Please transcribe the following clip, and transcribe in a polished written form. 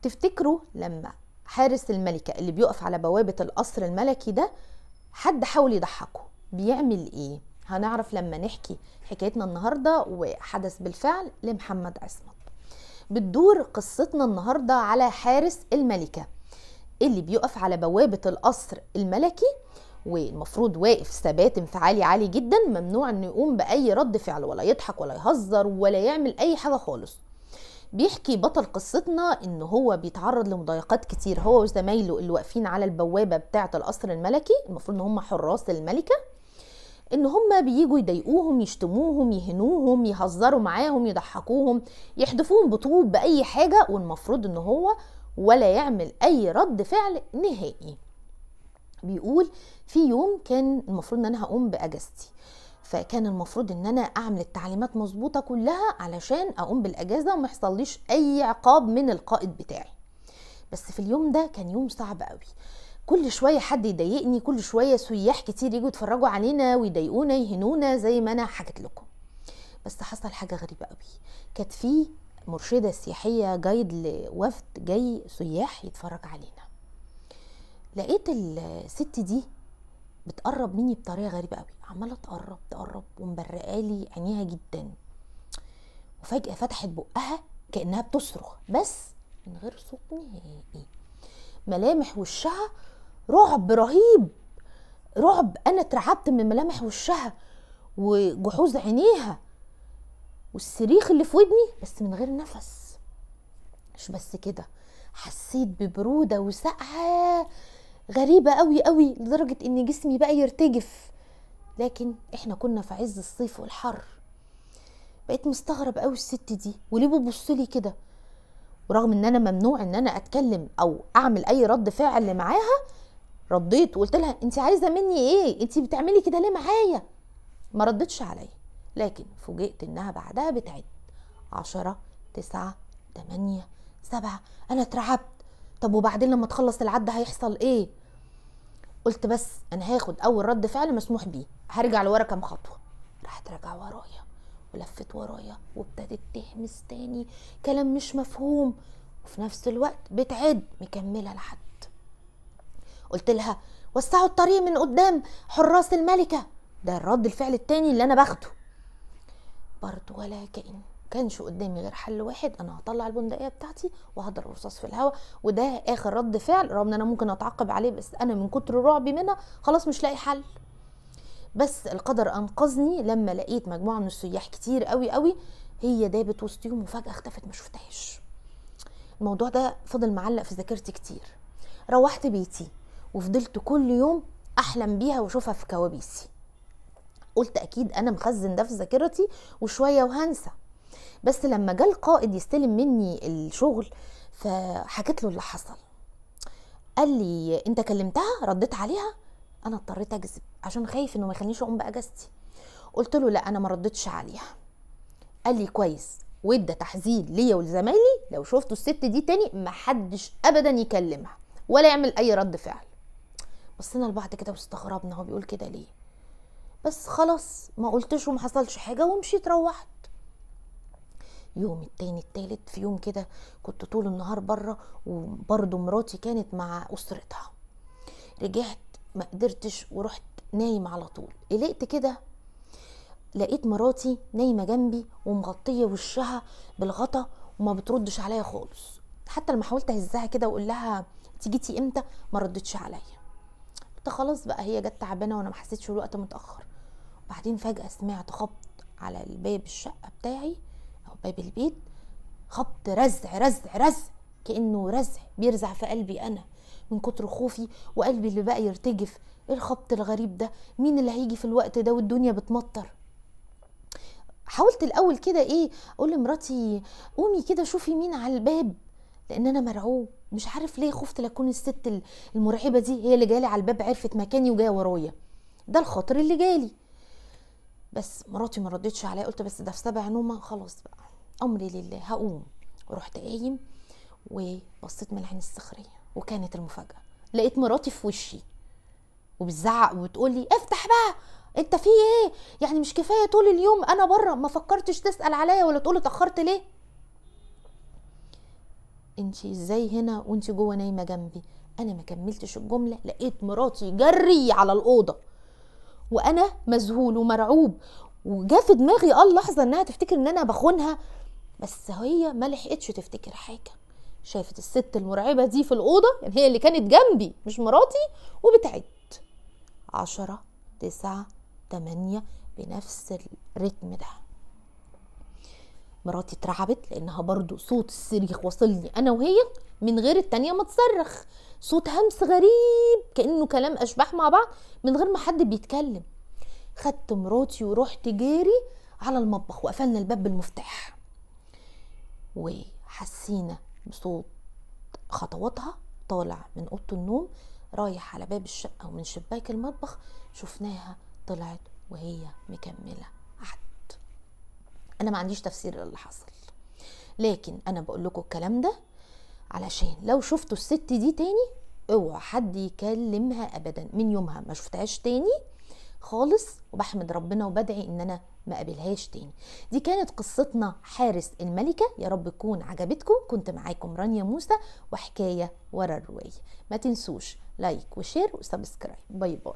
تفتكروا لما حارس الملكة اللي بيقف على بوابة القصر الملكي ده حد حاول يضحكه بيعمل ايه؟ هنعرف لما نحكي حكايتنا النهاردة وحدث بالفعل لمحمد عصمت. بتدور قصتنا النهاردة على حارس الملكة اللي بيقف على بوابة القصر الملكي، والمفروض واقف ثبات انفعالي عالي جدا، ممنوع انه يقوم بأي رد فعل ولا يضحك ولا يهزر ولا يعمل اي حاجة خالص. بيحكي بطل قصتنا ان هو بيتعرض لمضايقات كتير هو وزمايله اللي واقفين على البوابة بتاعة القصر الملكي، المفروض ان هم حراس الملكة، ان هم بييجوا يضايقوهم، يشتموهم، يهنوهم، يهزروا معاهم، يضحكوهم، يحدفوهم بطوب بأي حاجة، والمفروض ان هو ولا يعمل اي رد فعل نهائي. بيقول في يوم كان المفروض ان انا هقوم باجازتي، فكان المفروض ان انا اعمل التعليمات مظبوطه كلها علشان اقوم بالاجازه وما يحصليش اي عقاب من القائد بتاعي. بس في اليوم ده كان يوم صعب قوي، كل شويه حد يضايقني، كل شويه سياح كتير يجوا يتفرجوا علينا ويضايقونا يهنونا زي ما انا حكيت لكم. بس حصل حاجه غريبه قوي، كانت في مرشده سياحيه جايد لوفد جاي سياح يتفرج علينا. لقيت الست دي بتقرب مني بطريقه غريبه قوي، عماله تقرب ومبرقالي عينيها جدا، وفجاه فتحت بقها كانها بتصرخ بس من غير صوت نهائي. ملامح وشها رعب رهيب، رعب، انا اترعبت من ملامح وشها وجحوظ عينيها والصريخ اللي في ودني بس من غير نفس. مش بس كده، حسيت ببروده وسقعه غريبة قوي قوي لدرجة ان جسمي بقى يرتجف. لكن احنا كنا في عز الصيف والحر. بقيت مستغرب قوي الست دي وليه بتبصلي كده، ورغم ان انا ممنوع ان انا اتكلم او اعمل اي رد فعل معاها، رديت وقلت لها انت عايزة مني ايه؟ انت بتعملي كده ليه معايا؟ ما ردتش عليا، لكن فوجئت انها بعدها بتعد 10 9 8 7. انا اترعبت، طب وبعدين لما تخلص العد هيحصل ايه؟ قلت بس انا هاخد اول رد فعل مسموح بيه، هرجع لورا كام خطوه. راحت راجعه ورايا ولفت ورايا وابتدت تهمس تاني كلام مش مفهوم، وفي نفس الوقت بتعد مكمله لحد. قلت لها وسعوا الطريق من قدام حراس الملكه، ده الرد الفعل التاني اللي انا باخده. برضه ولا كانش قدامي غير حل واحد، انا هطلع البندقيه بتاعتي وهضرب رصاص في الهواء، وده اخر رد فعل، رغم ان انا ممكن اتعاقب عليه بس انا من كتر رعبي منها خلاص مش لاقي حل. بس القدر انقذني لما لقيت مجموعه من السياح كتير قوي قوي، هي دابت وسطيهم وفجاه اختفت ما شفتهاش. الموضوع ده فضل معلق في ذاكرتي كتير. روحت بيتي وفضلت كل يوم احلم بيها واشوفها في كوابيسي. قلت اكيد انا مخزن ده في ذاكرتي وشويه وهنسى. بس لما جه القائد يستلم مني الشغل فحكيت له اللي حصل. قال لي انت كلمتها؟ رديت عليها؟ انا اضطريت اكذب عشان خايف انه ما يخلينيش اقوم باجازتي. قلت له لا انا ما ردتش عليها. قال لي كويس، وادى تحذير ليا ولزمايلي لو شفتوا الست دي تاني ما حدش ابدا يكلمها ولا يعمل اي رد فعل. بصينا لبعض كده واستغربنا هو بيقول كده ليه، بس خلاص ما قلتش وما حصلش حاجه ومشيت روحت. يوم التاني التالت، في يوم كده كنت طول النهار بره وبرضه مراتي كانت مع اسرتها، رجعت ما قدرتش ورحت نايم على طول. قلقت كده لقيت مراتي نايمه جنبي ومغطيه وشها بالغطا وما بتردش عليا خالص، حتى لما حاولت اهزها كده واقول لها انت جيتي امتى ما ردتش عليا. قلت خلاص بقى هي جت تعبانه وانا ما حسيتش الوقت متاخر. وبعدين فجاه سمعت خبط على الباب الشقه بتاعي او باب البيت، خبط رزع رزع رزع، كانه رزع بيرزع في قلبي انا من كتر خوفي وقلبي اللي بقى يرتجف. ايه الخبط الغريب ده؟ مين اللي هيجي في الوقت ده والدنيا بتمطر؟ حاولت الاول كده ايه اقول لمراتي قومي كده شوفي مين على الباب، لان انا مرعوب مش عارف ليه، خفت لاكون الست المرعبه دي هي اللي جالي على الباب عرفت مكاني وجايه ورايا، ده الخاطر اللي جالي. بس مراتي ما ردتش عليا، قلت بس ده في 7 نومه خلاص بقى امري لله هقوم. ورحت قايم وبصيت من العين الصخريه، وكانت المفاجاه لقيت مراتي في وشي وبتزعق وبتقولي افتح بقى انت في ايه؟ يعني مش كفايه طول اليوم انا بره ما فكرتش تسال عليا ولا تقول اتاخرت ليه؟ انتي ازاي هنا وانتي جوه نايمه جنبي؟ انا ما كملتش الجمله لقيت مراتي جري على الاوضه، وانا مذهول ومرعوب، وجا في دماغي لحظه انها تفتكر ان انا بخونها، بس هي ما لحقتش تفتكر حاجه. شافت الست المرعبه دي في الاوضه، يعني هي اللي كانت جنبي مش مراتي، وبتعد 10 9 8 بنفس الريتم ده. مراتي اترعبت لانها برضو صوت الصريخ وصل لي انا وهي من غير التانية ما تصرخ، صوت همس غريب كأنه كلام اشباح مع بعض من غير ما حد بيتكلم. خدت مراتي ورحت جاري على المطبخ وقفلنا الباب بالمفتاح، وحسينا بصوت خطواتها طالع من اوضه النوم رايح على باب الشقه، ومن شباك المطبخ شفناها طلعت وهي مكمله قعد. انا ما عنديش تفسير للي حصل، لكن انا بقول لكم الكلام ده علشان لو شفتوا الست دي تاني اوعى حد يكلمها ابدا. من يومها ما شفتهاش تاني خالص، وبحمد ربنا وبدعي ان انا ما قابلهاش تاني. دي كانت قصتنا حارس الملكة، يا رب تكون عجبتكم. كنت معاكم رانيا موسى وحكاية ورا الرواية. ما تنسوش لايك وشير وسبسكرايب. باي باي.